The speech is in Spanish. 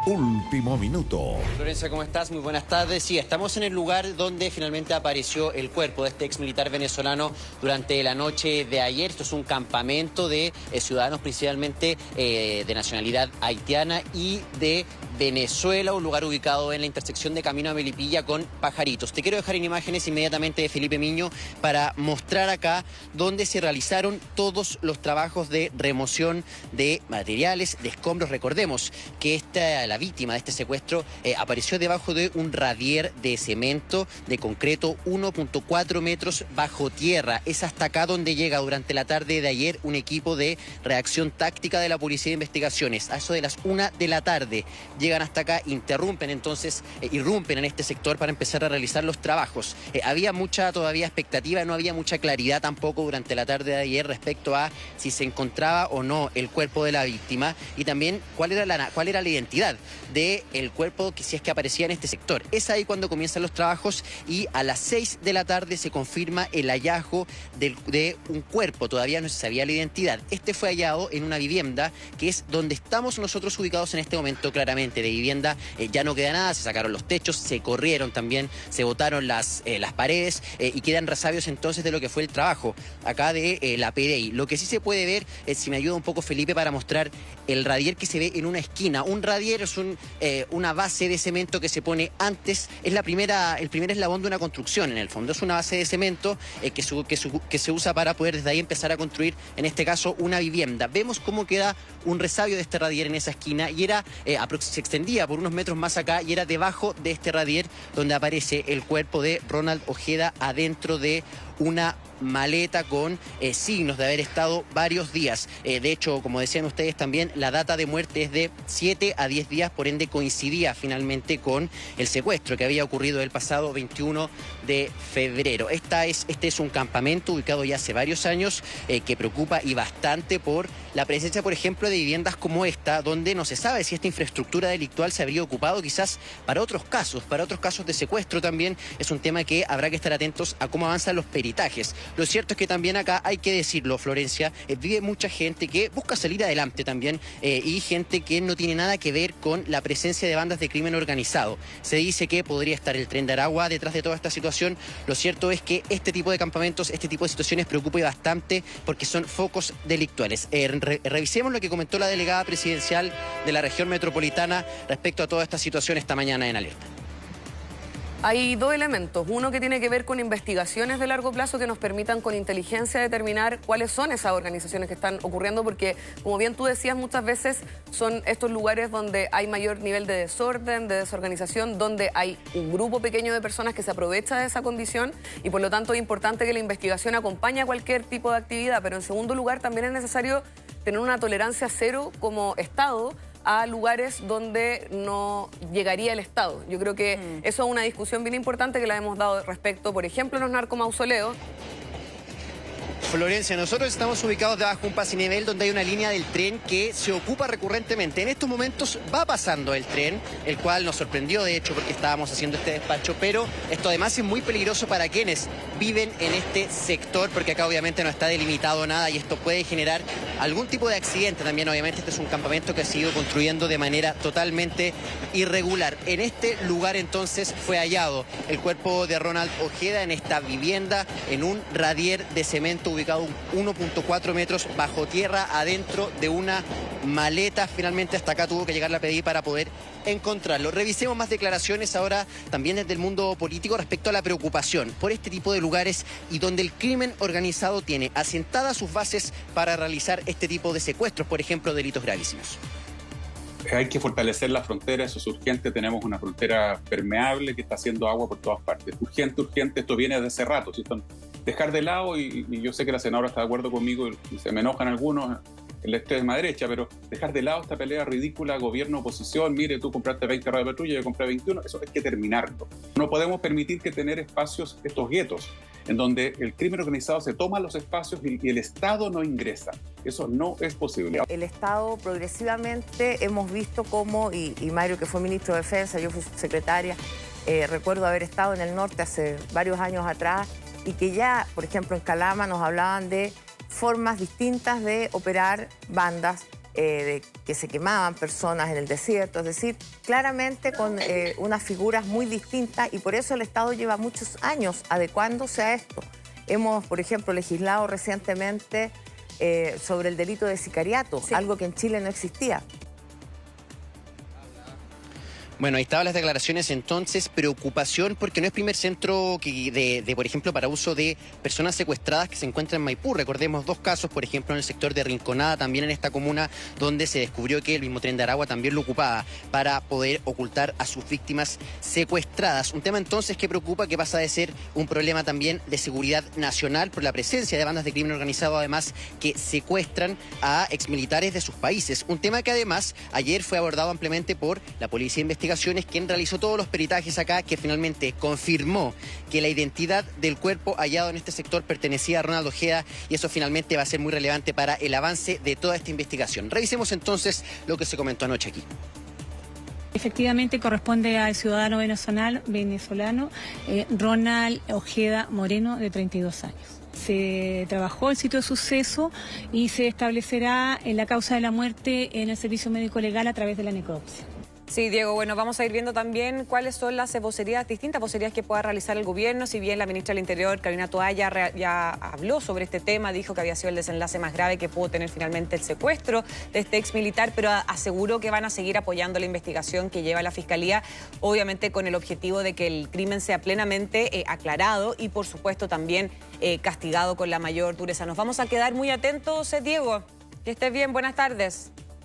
Último minuto. Florencia, ¿cómo estás? Muy buenas tardes. Sí, estamos en el lugar donde finalmente apareció el cuerpo de este ex militar venezolano durante la noche de ayer. Esto es un campamento de ciudadanos principalmente de nacionalidad haitiana y de Venezuela, un lugar ubicado en la intersección de Camino a Melipilla con Pajaritos. Te quiero dejar en imágenes inmediatamente de Felipe Miño para mostrar acá donde se realizaron todos los trabajos de remoción de materiales, de escombros. Recordemos que la víctima de este secuestro apareció debajo de un radier de cemento de concreto 1.4 metros bajo tierra. Es hasta acá donde llega durante la tarde de ayer un equipo de reacción táctica de la Policía de Investigaciones. A eso de las 1 de la tarde llegan hasta acá, irrumpen en este sector para empezar a realizar los trabajos. Había mucha todavía expectativa, no había mucha claridad tampoco durante la tarde de ayer respecto a si se encontraba o no el cuerpo de la víctima y también cuál era la identidad del cuerpo que si es que aparecía en este sector. Es ahí cuando comienzan los trabajos y a las 6 de la tarde se confirma el hallazgo de un cuerpo. Todavía no se sabía la identidad. Este fue hallado en una vivienda que es donde estamos nosotros ubicados en este momento. Claramente de vivienda ya no queda nada, se sacaron los techos, se corrieron también, se botaron las paredes y quedan resabios entonces de lo que fue el trabajo acá de la PDI. Lo que sí se puede ver, si me ayuda un poco Felipe para mostrar el radier que se ve en una esquina. Un radier es una base de cemento que se pone antes, es el primer eslabón de una construcción en el fondo. Es una base de cemento que se usa para poder desde ahí empezar a construir, en este caso, una vivienda. Vemos cómo queda un resabio de este radier en esa esquina y se extendía por unos metros más acá y era debajo de este radier donde aparece el cuerpo de Ronald Ojeda adentro de una maleta con signos de haber estado varios días. De hecho, como decían ustedes también, la data de muerte es de 7 a 10 días, por ende coincidía finalmente con el secuestro que había ocurrido el pasado 21 de febrero. Este es un campamento ubicado ya hace varios años que preocupa y bastante por la presencia, por ejemplo, de viviendas como esta, donde no se sabe si esta infraestructura delictual se habría ocupado quizás para otros casos de secuestro también. Es un tema que habrá que estar atentos a cómo avanzan los peritajes. Lo cierto es que también acá, hay que decirlo, Florencia, vive mucha gente que busca salir adelante también y gente que no tiene nada que ver con la presencia de bandas de crimen organizado. Se dice que podría estar el Tren de Aragua detrás de toda esta situación. Lo cierto es que este tipo de campamentos, este tipo de situaciones preocupa bastante porque son focos delictuales. Revisemos lo que comentó la delegada presidencial de la región metropolitana respecto a toda esta situación esta mañana en Alerta. Hay dos elementos. Uno que tiene que ver con investigaciones de largo plazo que nos permitan con inteligencia determinar cuáles son esas organizaciones que están ocurriendo, porque como bien tú decías, muchas veces son estos lugares donde hay mayor nivel de desorden, de desorganización, donde hay un grupo pequeño de personas que se aprovecha de esa condición y por lo tanto es importante que la investigación acompañe a cualquier tipo de actividad. Pero en segundo lugar también es necesario tener una tolerancia cero como Estado a lugares donde no llegaría el Estado. Yo creo que eso es una discusión bien importante que la hemos dado respecto, por ejemplo, en los narcomausoleos. Florencia, nosotros estamos ubicados debajo de un pasinivel donde hay una línea del tren que se ocupa recurrentemente. En estos momentos va pasando el tren, el cual nos sorprendió de hecho porque estábamos haciendo este despacho, pero esto además es muy peligroso para quienes viven en este sector porque acá obviamente no está delimitado nada y esto puede generar algún tipo de accidente también. Obviamente este es un campamento que se ha ido construyendo de manera totalmente irregular. En este lugar entonces fue hallado el cuerpo de Ronald Ojeda en esta vivienda en un radier de cemento ubicado 1.4 metros bajo tierra adentro de una maleta. Finalmente hasta acá tuvo que llegar la PDI para poder encontrarlo. Revisemos más declaraciones ahora también desde el mundo político respecto a la preocupación por este tipo de lugares y donde el crimen organizado tiene asentadas sus bases para realizar este tipo de secuestros, por ejemplo, delitos gravísimos. Hay que fortalecer la frontera, eso es urgente. Tenemos una frontera permeable que está haciendo agua por todas partes. Urgente, urgente, esto viene de hace rato. ¿Sí? Dejar de lado, y yo sé que la senadora está de acuerdo conmigo, y se me enojan algunos en la extrema derecha, pero dejar de lado esta pelea ridícula, gobierno-oposición, mire, tú compraste 20 radiopatrullas, yo compré 21, eso hay que terminarlo. No podemos permitir que tener espacios, estos guetos, en donde el crimen organizado se toma los espacios y el Estado no ingresa. Eso no es posible. El Estado progresivamente hemos visto cómo, y Mario, que fue ministro de Defensa, yo fui secretaria, recuerdo haber estado en el norte hace varios años atrás, y que ya, por ejemplo, en Calama nos hablaban de formas distintas de operar bandas de que se quemaban personas en el desierto, es decir, claramente con unas figuras muy distintas, y por eso el Estado lleva muchos años adecuándose a esto. Hemos, por ejemplo, legislado recientemente sobre el delito de sicariato, sí, algo que en Chile no existía. Bueno, ahí estaban las declaraciones, entonces, preocupación porque no es primer centro por ejemplo, para uso de personas secuestradas que se encuentran en Maipú. Recordemos 2 casos, por ejemplo, en el sector de Rinconada, también en esta comuna, donde se descubrió que el mismo Tren de Aragua también lo ocupaba para poder ocultar a sus víctimas secuestradas. Un tema entonces que preocupa, que pasa de ser un problema también de seguridad nacional por la presencia de bandas de crimen organizado, además, que secuestran a exmilitares de sus países. Un tema que además ayer fue abordado ampliamente por la Policía de Investigaciones, quien realizó todos los peritajes acá, que finalmente confirmó que la identidad del cuerpo hallado en este sector pertenecía a Ronald Ojeda, y eso finalmente va a ser muy relevante para el avance de toda esta investigación. Revisemos entonces lo que se comentó anoche aquí. Efectivamente corresponde al ciudadano venezolano Ronald Ojeda Moreno, de 32 años. Se trabajó el sitio de suceso y se establecerá la causa de la muerte en el servicio médico legal a través de la necropsia. Sí, Diego, bueno, vamos a ir viendo también cuáles son las vocerías, distintas vocerías que pueda realizar el gobierno. Si bien la ministra del Interior, Carolina Toalla, ya habló sobre este tema, dijo que había sido el desenlace más grave que pudo tener finalmente el secuestro de este ex militar, pero aseguró que van a seguir apoyando la investigación que lleva la Fiscalía, obviamente con el objetivo de que el crimen sea plenamente aclarado y, por supuesto, también castigado con la mayor dureza. Nos vamos a quedar muy atentos, Diego. Que estés bien, buenas tardes.